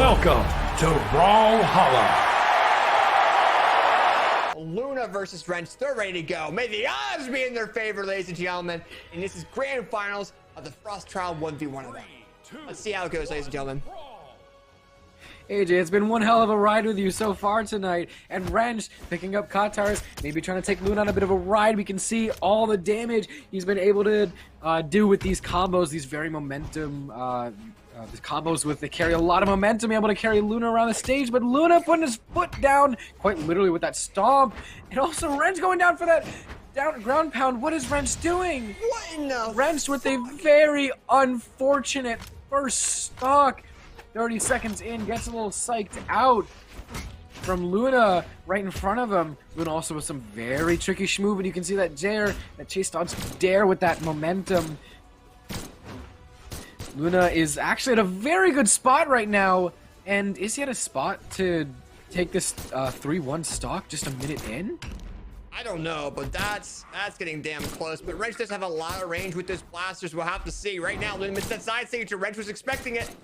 Welcome to Brawlhalla. Luna versus Wrench, they're ready to go. May the odds be in their favor, ladies and gentlemen. And this is grand finals of the Frost Trial 1v1 event. Let's see how it goes, ladies and gentlemen. AJ, it's been one hell of a ride with you so far tonight, and Wrench picking up Katars, maybe trying to take Luna on a bit of a ride. We can see all the damage he's been able to do with these combos, these very momentum these combos with they carry a lot of momentum, able to carry Luna around the stage, but Luna putting his foot down, quite literally with that stomp, and also Wrench going down for that ground pound. What is Wrench doing? What in the Wrench with a very unfortunate first stock. 30 seconds in, gets a little psyched out from Luna right in front of him. Luna also with some very tricky schmove, and you can see that chase dodge dare with that momentum. Luna is actually at a very good spot right now, and is he at a spot to take this 3-1 stock just a minute in? I don't know, but that's getting damn close. But Wrench does have a lot of range with those blasters. We'll have to see. Right now, Luna missed that side signature. Wrench was expecting it.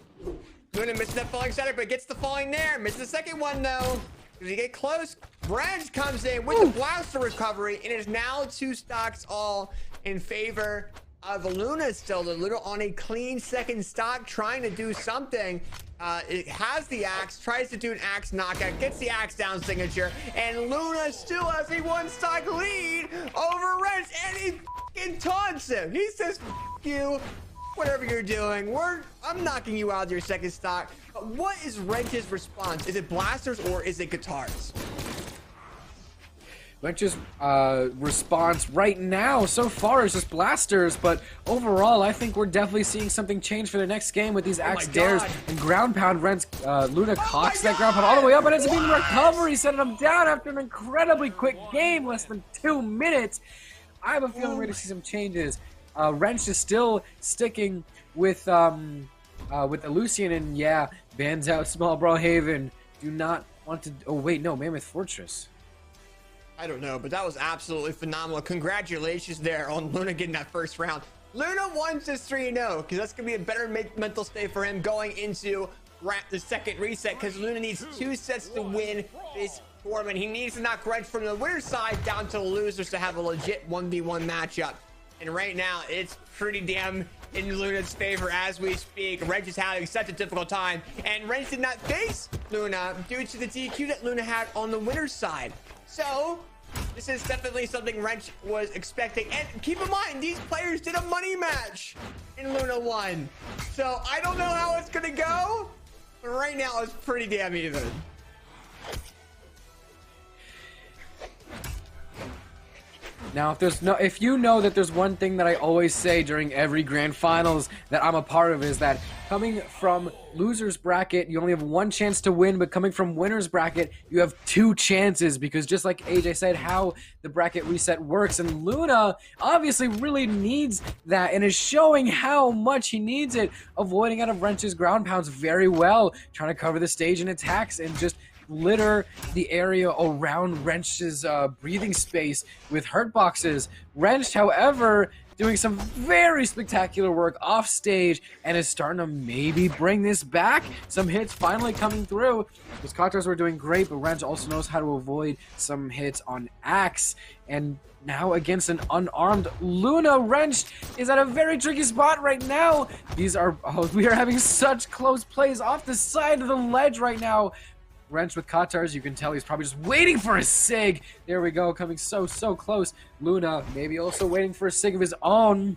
Luna missed that falling center, but gets the falling there. Missed the second one, though. Does he get close? Wrench comes in with the blaster recovery, and it is now 2 stocks all in favor of Luna still. The Luna on a clean second stock, trying to do something. It has the axe, tries to do an axe knockout, gets the axe down signature, and Luna still has a 1 stock lead over Wrench, and he fucking taunts him. He says, F you, whatever you're doing, I'm knocking you out of your second stock. But what is Wrench's response? Is it blasters or is it guitars? Wrench's response right now so far is just blasters, but overall I think we're definitely seeing something change for the next game with these axe dares and ground pound. Luna cocks that ground pound all the way up, and it's being recovery, setting him down after an incredibly quick game, less than 2 minutes. I have a feeling we're going to see some changes. Wrench is still sticking with Lucian, and yeah, bans out Small Brawlhaven. Do not want to. Oh wait, no, Mammoth Fortress. I don't know, but that was absolutely phenomenal. Congratulations there on Luna getting that first round. Luna wants this 3-0 because that's going to be a better mental state for him going into the second reset, because Luna needs 2 sets to win this tournament. He needs to knock Wrench from the winner's side down to the losers to have a legit 1v1 matchup. And right now, it's pretty damn in Luna's favor as we speak. Wrench is having such a difficult time, and Wrench did not face Luna due to the DQ that Luna had on the winner's side. So, this is definitely something Wrench was expecting. And keep in mind, these players did a money match in Luna 1. So, I don't know how it's going to go, but right now it's pretty damn even. Now, if you know that there's one thing that I always say during every grand finals that I'm a part of, is that coming from loser's bracket, you only have 1 chance to win, but coming from winner's bracket, you have 2 chances, because just like AJ said, how the bracket reset works, and Luna obviously really needs that and is showing how much he needs it, avoiding out of Wrench's ground pounds very well, trying to cover the stage in attacks and just litter the area around Wrench's breathing space with hurt boxes. Wrench, however, doing some very spectacular work off stage and is starting to maybe bring this back. Some hits finally coming through. Those Katars were doing great, but Wrench also knows how to avoid some hits on axe. And now against an unarmed Luna, Wrench is at a very tricky spot right now. We are having such close plays off the side of the ledge right now. Wrench with Katars, you can tell he's probably just waiting for a sig. There we go, coming so close. Luna maybe also waiting for a sig of his own.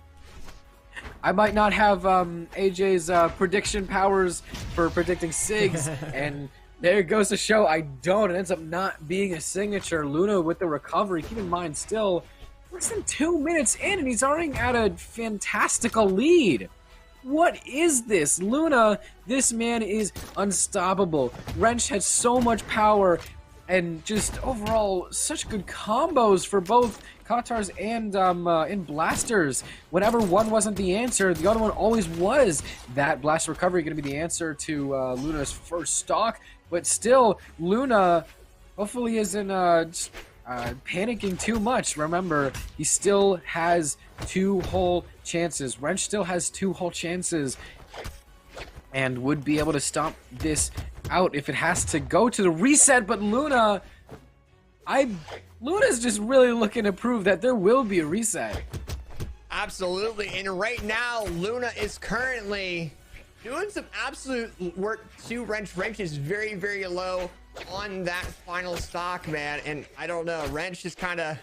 I might not have AJ's prediction powers for predicting sigs, and there it goes to show I don't. It ends up not being a signature. Luna with the recovery. Keep in mind, still less than 2 minutes in, and he's already at a fantastical lead. What is this? Luna, this man is unstoppable. Wrench had so much power and just overall such good combos for both Katars and blasters. Whenever one wasn't the answer, the other one always was. That blast recovery going to be the answer to Luna's first stock, but still, Luna hopefully isn't panicking too much. Remember, he still has 2 whole chances. Wrench still has 2 whole chances and would be able to stop this out if it has to go to the reset, but Luna's just really looking to prove that there will be a reset. Absolutely, and right now, Luna is currently doing some absolute work to Wrench. Wrench is very, very low on that final stock, man, and I don't know. Wrench is kind of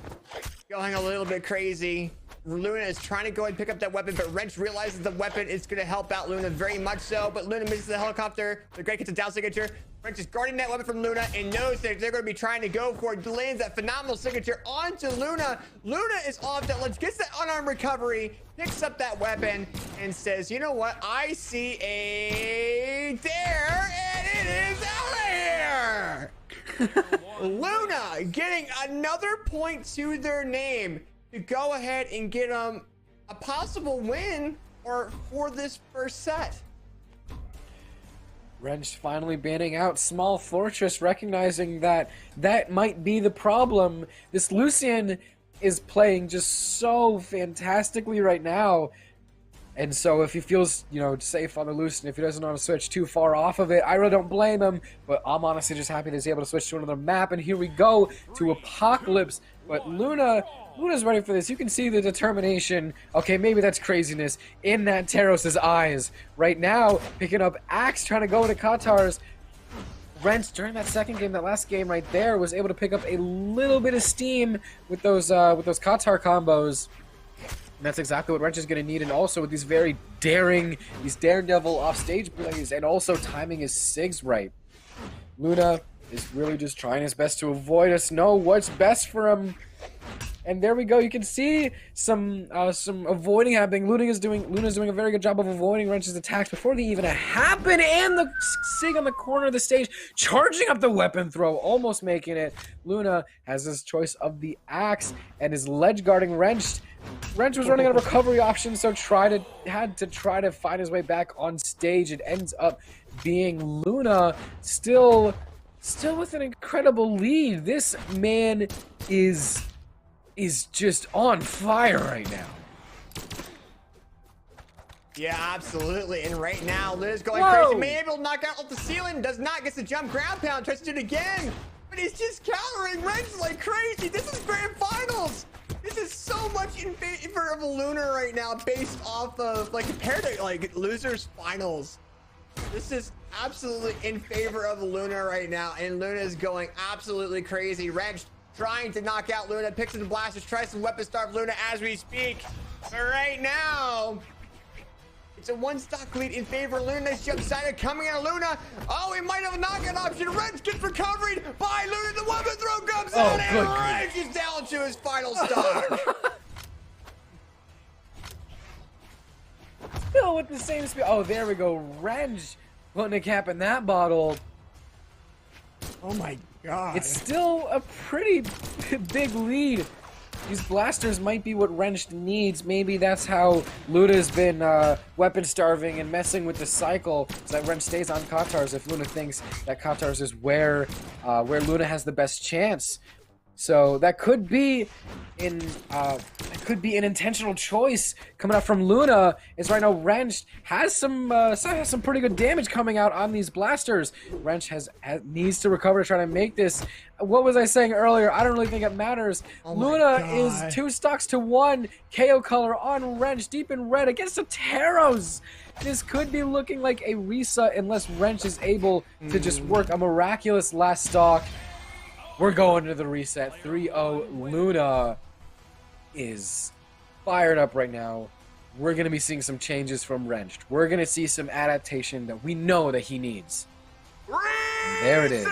going a little bit crazy. Luna is trying to go and pick up that weapon, but Wrench realizes the weapon is going to help out Luna very much so, but Luna misses the helicopter. The Great gets a down signature. Wrench is guarding that weapon from Luna and knows that they're going to be trying to go for it. Lands that phenomenal signature onto Luna. Luna is off that ledge, gets that unarmed recovery, picks up that weapon, and says, you know what? I see a dare, and it is out of here! Luna getting another point to their name to go ahead and get a possible win for this first set. Wrench finally banning out Small Fortress, recognizing that that might be the problem. This Lucian is playing just so fantastically right now. And so if he feels, safe on the Lucian, if he doesn't want to switch too far off of it, I really don't blame him. But I'm honestly just happy that he's able to switch to another map. And here we go to Apocalypse. But Luna's ready for this. You can see the determination. Okay, maybe that's craziness in that Teros's eyes. Right now, picking up Axe, trying to go into Katar's. Wrench, during that second game, that last game right there, was able to pick up a little bit of steam with those Katar combos. And that's exactly what Wrench is going to need, and also with these very these daredevil offstage plays, and also timing his SIGs right. Luna is really just trying his best to avoid us, know what's best for him. And there we go. You can see some avoiding happening. Luna's doing a very good job of avoiding Wrench's attacks before they even happen. And the SIG on the corner of the stage, charging up the weapon throw, almost making it. Luna has his choice of the Axe and is ledge guarding Wrench. Wrench was running out of recovery options, so had to try to find his way back on stage. It ends up being Luna still with an incredible lead. This man is just on fire right now. Yeah, absolutely. And right now, Liz going crazy. May able to knock out off the ceiling. Does not get the jump ground pound. Tries to do it again. But he's just countering Wrench like crazy. This is grand finals. This is so much in favor of Luna right now, based off of, compared to, losers finals. This is absolutely in favor of Luna right now. And Luna is going absolutely crazy. Wrench trying to knock out Luna, picks up the blasters, tries to weapon starve Luna as we speak. But right now, it's a one stock lead in favor of Luna. Nice jump side coming out of Luna. Oh, he might have a knockout option. Wrench gets recovered by Luna. The weapon throw comes out, and Wrench is down to his final stock. Still with the same speed. Oh, there we go. Wrench putting a cap in that bottle. Oh my god. It's still a pretty big lead. These blasters might be what Wrench needs. Maybe that's how Luna's been weapon starving and messing with the cycle, so that Wrench stays on Katar's if Luna thinks that Katar's is where Luna has the best chance. So that could be an intentional choice coming out from Luna. Is right now Wrench has some pretty good damage coming out on these blasters. Wrench needs to recover to try to make this. What was I saying earlier? I don't really think it matters. Luna is 2 stocks to 1 KO color on Wrench, deep in red against the Taros. This could be looking like a reset unless Wrench is able to just work a miraculous last stock. We're going to the reset. 3-0. Luna is fired up right now. We're going to be seeing some changes from Wrench. We're going to see some adaptation that we know that he needs. And there it is.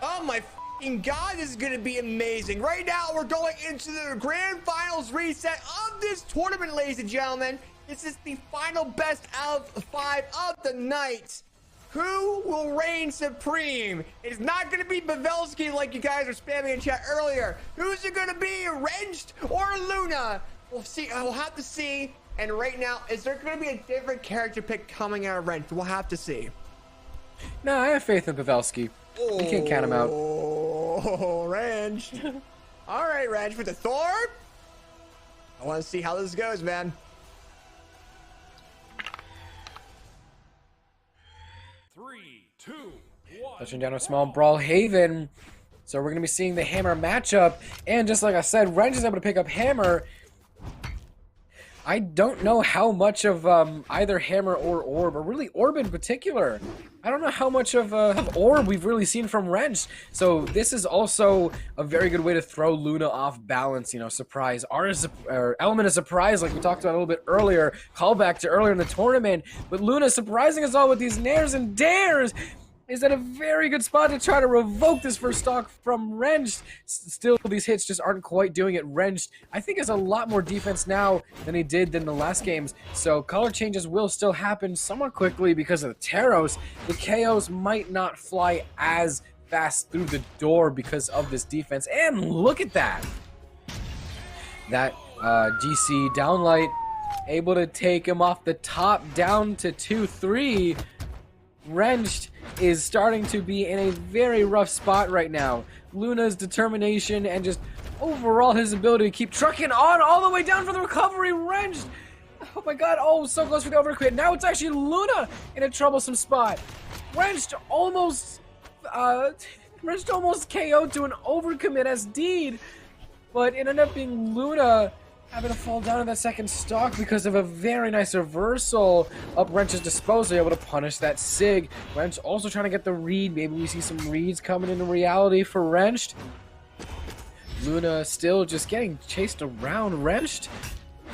Oh my fucking god, this is going to be amazing. Right now, we're going into the grand finals reset of this tournament, ladies and gentlemen. This is the final best out of 5 of the night. Who will reign supreme? It's not going to be Pavelski like you guys were spamming in chat earlier. Who's it going to be, Wrench or Luna? We'll see. We'll have to see. And right now, is there going to be a different character pick coming out of Wrench? We'll have to see. No, I have faith in Pavelski. You can't count him out. Oh, Wrench. All right, Wrench with the Thor. I want to see how this goes, man. 3, 2, 1. Touching down a small Brawl Haven. So we're going to be seeing the Hammer matchup. And just like I said, Wrench is able to pick up Hammer. I don't know how much of either Hammer or Orb, or really Orb in particular. I don't know how much of Orb we've really seen from Wrench. So this is also a very good way to throw Luna off balance, you know, surprise. Element of surprise, like we talked about a little bit earlier, callback to earlier in the tournament. But Luna surprising us all with these nairs and dares is at a very good spot to try to revoke this first stock from Wrench. Still, these hits just aren't quite doing it. Wrench, I think, has a lot more defense now than he did in the last games. So color changes will still happen somewhat quickly because of the Taros. The KOs might not fly as fast through the door because of this defense. And look at that. That GC downlight able to take him off the top down to 2-3. Wrenched is starting to be in a very rough spot right now. Luna's determination and just overall his ability to keep trucking on all the way down for the recovery. Wrenched, oh my god, oh, so close for the overquit. Now it's actually Luna in a troublesome spot. Wrenched almost KO'd to an overcommit as Deed, but it ended up being Luna having to fall down in that second stock because of a very nice reversal up Wrench's disposal, able to punish that Sig. Wrench also trying to get the read. Maybe we see some reads coming into reality for Wrenched. Luna still just getting chased around. Wrenched,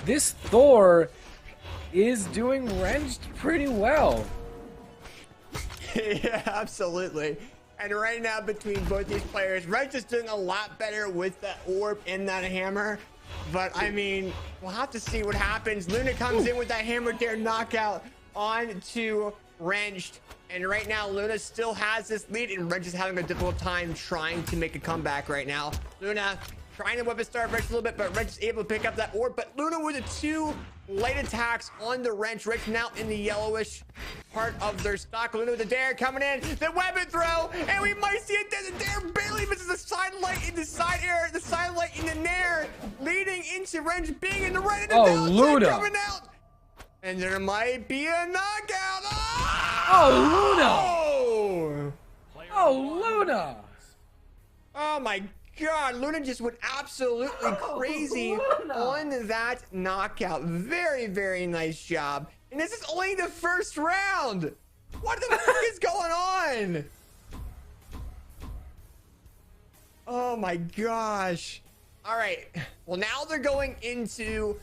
this Thor is doing Wrenched pretty well. Yeah, absolutely. And right now, between both these players, Wrench is doing a lot better with that Orb and that Hammer. But, I mean, we'll have to see what happens. Luna comes in with that Hammer Dare knockout onto Wrenched. And right now, Luna still has this lead, and Wrench is having a difficult time trying to make a comeback right now. Luna trying to weapon start Wrench a little bit, but Wrench is able to pick up that Orb. But Luna with the 2 late attacks on the Wrench. Wrench now in the yellowish part of their stock. Luna with the Dare coming in. The weapon throw, and we might see it there. The Dare barely misses the side light in the side air, the side light in the Nair, leading into Wrench being in the right of the down Luna coming out. And there might be a knockout. Oh, Luna! Oh, Luna! Oh my god, Luna just went absolutely crazy on that knockout. Very, very nice job. And this is only the first round. What the fuck is going on? Oh my gosh. All right. Well, now they're going into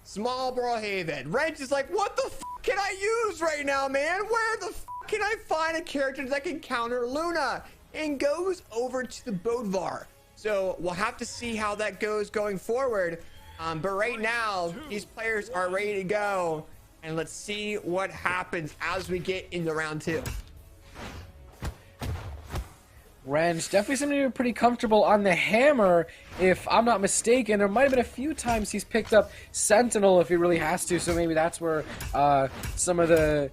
Small Brawl Haven. Wrench is like, what the fuck can I use right now, man? Where the fuck can I find a character that can counter Luna? And goes over to the BOUT. So we'll have to see how that goes going forward. But right now, these players are ready to go. And let's see what happens as we get into round 2. Wrench definitely seemed to be pretty comfortable on the Hammer, if I'm not mistaken. There might have been a few times he's picked up Sentinel if he really has to, so maybe that's where some of the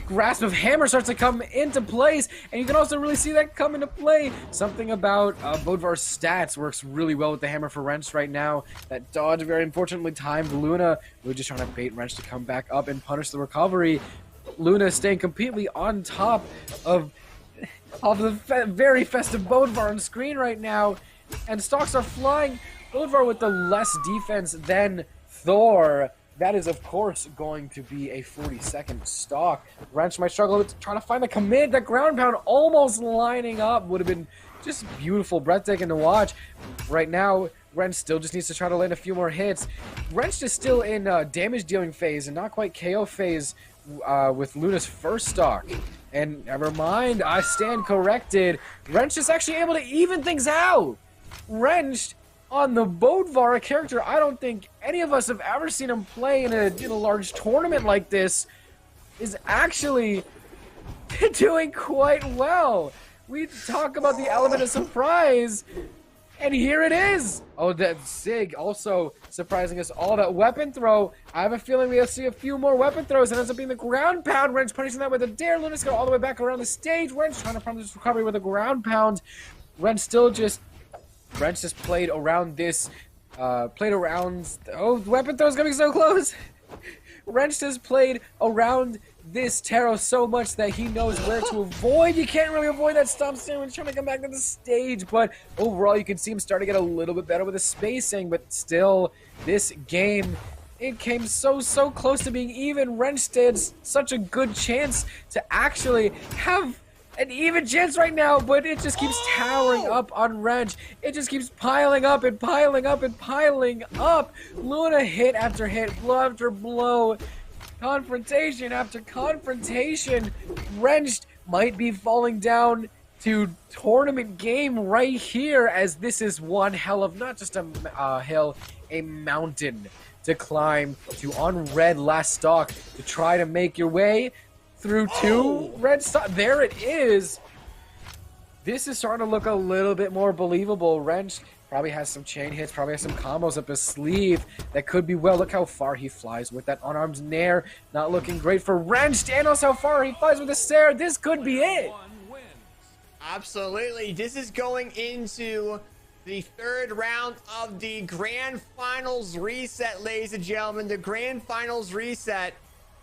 grasp of Hammer starts to come into place, and you can also really see that come into play. Something about BOUT's stats works really well with the Hammer for Wrench right now. That dodge very unfortunately timed. Luna really just trying to bait Wrench to come back up and punish the recovery. Luna staying completely on top of the very festive BOUT on screen right now, and stocks are flying. BOUT with the less defense than Thor. That is, of course, going to be a 40-second stock. Wrench might struggle with trying to find the commit. That ground pound almost lining up would have been just beautiful, breathtaking to watch. Right now, Wrench still just needs to try to land a few more hits. Wrench is still in damage dealing phase and not quite KO phase with Luna's first stock. And never mind, I stand corrected. Wrench is actually able to even things out. Wrench on the BOUT, a character I don't think any of us have ever seen him play in a large tournament like this, is actually doing quite well. We talk about the element of surprise, and here it is. Oh, that Sig also surprising us all. That weapon throw, I have a feeling we'll see a few more weapon throws. It ends up being the ground pound. Wrench punishing that with a Dare. Luna's go all the way back around the stage. Wrench trying to punish this recovery with a ground pound. Wrench just played around this, oh, the weapon throw's coming so close. Wrench just played around this Taro so much that he knows where to avoid. You can't really avoid that stomp stand when he's trying to come back to the stage, but overall you can see him start to get a little bit better with the spacing, but still, this game, it came so close to being even. Wrench stands such a good chance to actually have an even chance right now, but it just keeps towering up on Wrench. It just keeps piling up and piling up and piling up. Luna hit after hit, blow after blow, confrontation after confrontation. Wrench might be falling down to tournament game right here, as this is one hell of not just a hill, a mountain to climb to on red last stock to try to make your way through two red stock. There it is. This is starting to look a little bit more believable. Wrench probably has some chain hits, probably has some combos up his sleeve that could be well. Look how far he flies with that unarmed nair. Not looking great for Wrench. And also how far he flies with the Sarah. This could be it. Absolutely. This is going into the third round of the Grand Finals reset, ladies and gentlemen. The Grand Finals reset.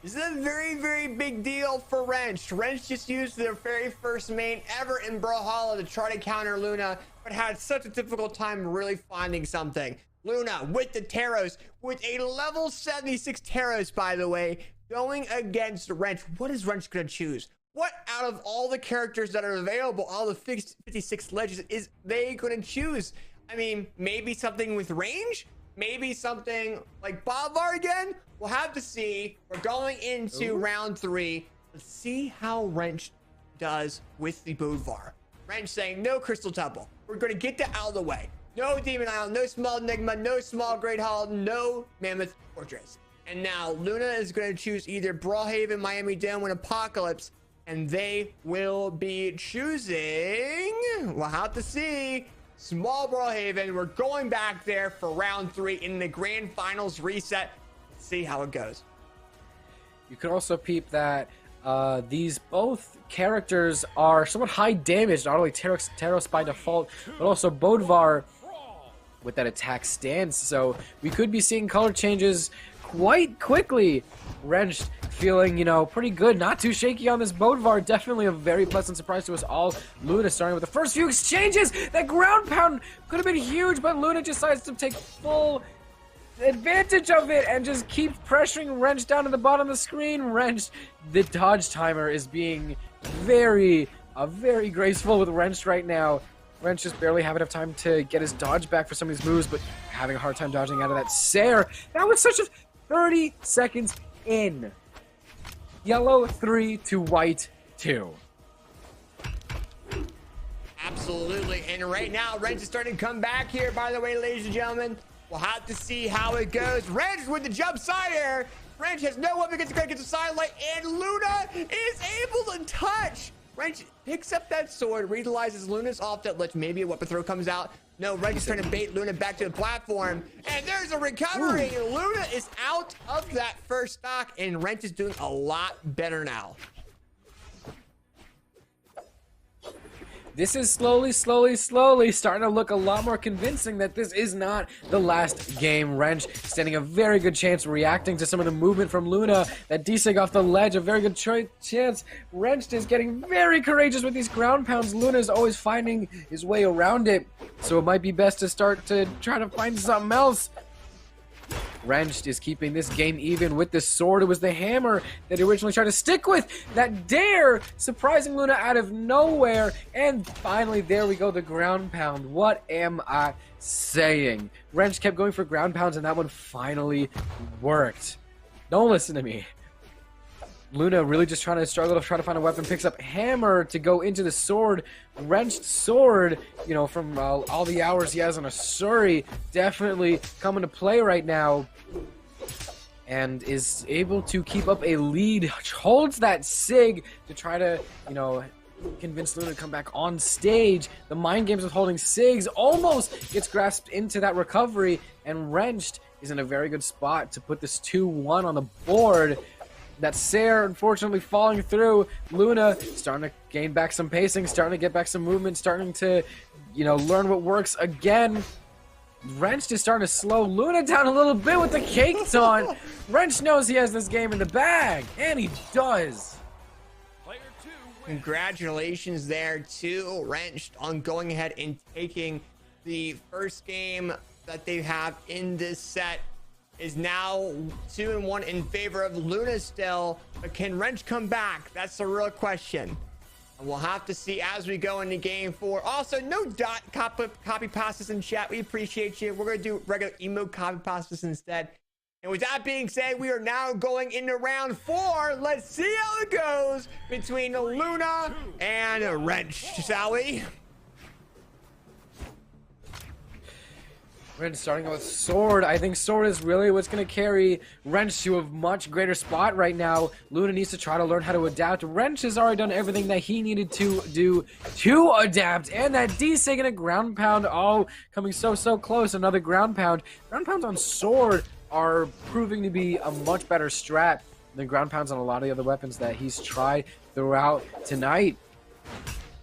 This is a very big deal for Wrench. Wrench just used their very first main ever in Brawlhalla to try to counter Luna, but had such a difficult time really finding something. Luna with the Taros, with a level 76 Taros, by the way, going against Wrench. What is Wrench going to choose? What out of all the characters that are available, all the 56 legends, is they going to choose? I mean, maybe something with range? Maybe something like Bavar again? We'll have to see. We're going into round 3. Let's see how Wrench does with the Bavar. Wrench saying no Crystal Temple. We're going to get that out of the way. No Demon Island, no Small Enigma, no Small Great Hall, no Mammoth Fortress. And now Luna is going to choose either Brawlhaven, Miami Dome, and Apocalypse. And they will be choosing, we'll have to see, Small Brawlhaven. We're going back there for round 3 in the Grand Finals reset. Let's see how it goes. You could also peep that these both characters are somewhat high damage, not only Taros by default, but also Bodvar with that attack stance. So we could be seeing color changes quite quickly. Wrench feeling, you know, pretty good. Not too shaky on this Bodvar. Definitely a very pleasant surprise to us all. Luna starting with the first few exchanges. That ground pound could have been huge, but Luna decides to take full advantage of it and just keep pressuring Wrench down to the bottom of the screen. Wrench, the dodge timer is being very graceful with Wrench right now. Wrench just barely having enough time to get his dodge back for some of these moves, but having a hard time dodging out of that Sair. That was such a 30 seconds in. Yellow 3 to white 2. Absolutely. And right now, Wrench is starting to come back here, by the way, ladies and gentlemen. We'll have to see how it goes. Wrench with the jump side air. Wrench has no weapon against the sidelight, and Luna is able to touch. Wrench picks up that sword, realizes Luna's off that ledge. Maybe a weapon throw comes out. No, Wrench is trying to bait Luna back to the platform. And there's a recovery. And Luna is out of that first stock, and Wrench is doing a lot better now. This is slowly starting to look a lot more convincing that this is not the last game. Wrench standing a very good chance, reacting to some of the movement from Luna. That desig off the ledge, a very good chance. Wrench is getting very courageous with these ground pounds. Luna is always finding his way around it, so it might be best to start to try to find something else. Wrench is keeping this game even with the sword. It was the hammer that he originally tried to stick with. That dare, surprising Luna out of nowhere. And finally, there we go, the ground pound. What am I saying? Wrench kept going for ground pounds, and that one finally worked. Don't listen to me. Luna really just trying to struggle to try to find a weapon. Picks up hammer to go into the sword. Wrenched sword, you know, from all the hours he has on a Suri, definitely coming to play right now. And is able to keep up a lead. Holds that sig to try to, you know, convince Luna to come back on stage. The mind games with holding sigs almost gets grasped into that recovery. And Wrenched is in a very good spot to put this 2-1 on the board. That Sair, unfortunately, falling through. Luna starting to gain back some pacing, starting to get back some movement, starting to, you know, learn what works again. Wrench is starting to slow Luna down a little bit with the cake taunt. Wrench knows he has this game in the bag, and he does. Player 2 wins. Congratulations there to Wrench on going ahead and taking the first game that they have in this set. Is now 2-1 in favor of Luna still, but can Wrench come back? That's the real question. And we'll have to see as we go into game 4. Also, no dot copy passes in chat. We appreciate you. We're going to do regular emote copy passes instead. And with that being said, we are now going into round 4. Let's see how it goes between Luna and Wrench, shall we? Wrench starting out with Sword. I think Sword is really what's going to carry Wrench to a much greater spot right now. Luna needs to try to learn how to adapt. Wrench has already done everything that he needed to do to adapt. And that D-Sig and a ground pound. Oh, coming so close. Another ground pound. Ground pounds on Sword are proving to be a much better strat than ground pounds on a lot of the other weapons that he's tried throughout tonight.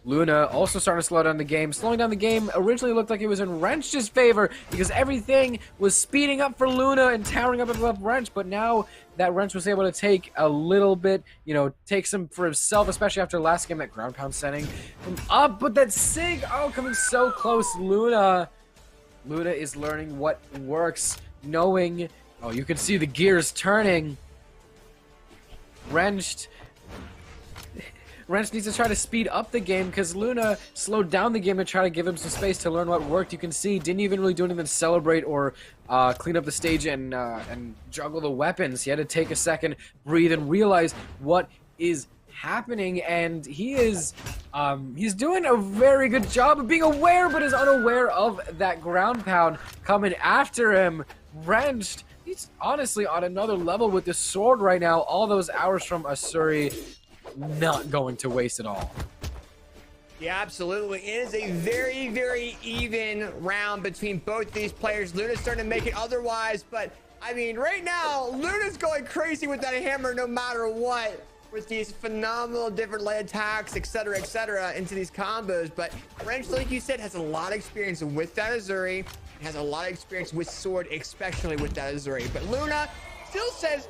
Luna also starting to slow down the game. Slowing down the game originally looked like it was in Wrench's favor because everything was speeding up for Luna and towering up above Wrench, but now that Wrench was able to take a little bit, you know, take some for himself, especially after last game, that ground pound setting him up, but that Sig, oh, coming so close. Luna is learning what works, knowing, oh, you can see the gears turning. Wrench needs to try to speed up the game because Luna slowed down the game to try to give him some space to learn what worked. You can see didn't even really do anything to celebrate or clean up the stage and juggle the weapons. He had to take a second, breathe, and realize what is happening. And he is he's doing a very good job of being aware, but is unaware of that ground pound coming after him. Wrench, he's honestly on another level with this sword right now. All those hours from Asuri not going to waste at all. Yeah, absolutely. It is a very even round between both these players. Luna's starting to make it otherwise, but I mean, right now, Luna's going crazy with that hammer no matter what, with these phenomenal different light attacks, etc., into these combos. But Wrench, like you said, has a lot of experience with that Azuri, has a lot of experience with sword, especially with that Azuri. But Luna still says,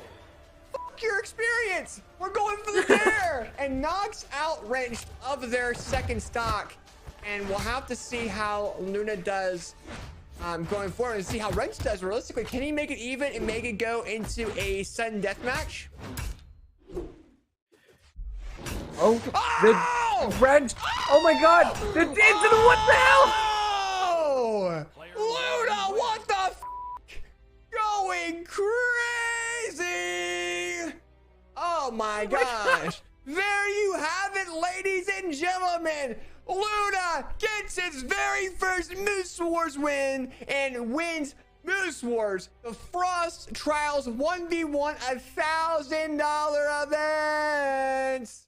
your experience, we're going for the dare, and knocks out Wrench of their second stock. And we'll have to see how Luna does going forward and see how Wrench does realistically. Can he make it even and make it go into a sudden death match? Oh, the Wrench, oh my god, the what the hell? Oh, Luna, what the f, going crazy. Oh my gosh. There you have it, ladies and gentlemen. Luna gets its very first Moose Wars win and wins Moose Wars, the Frost Trials 1v1 $1,000 events.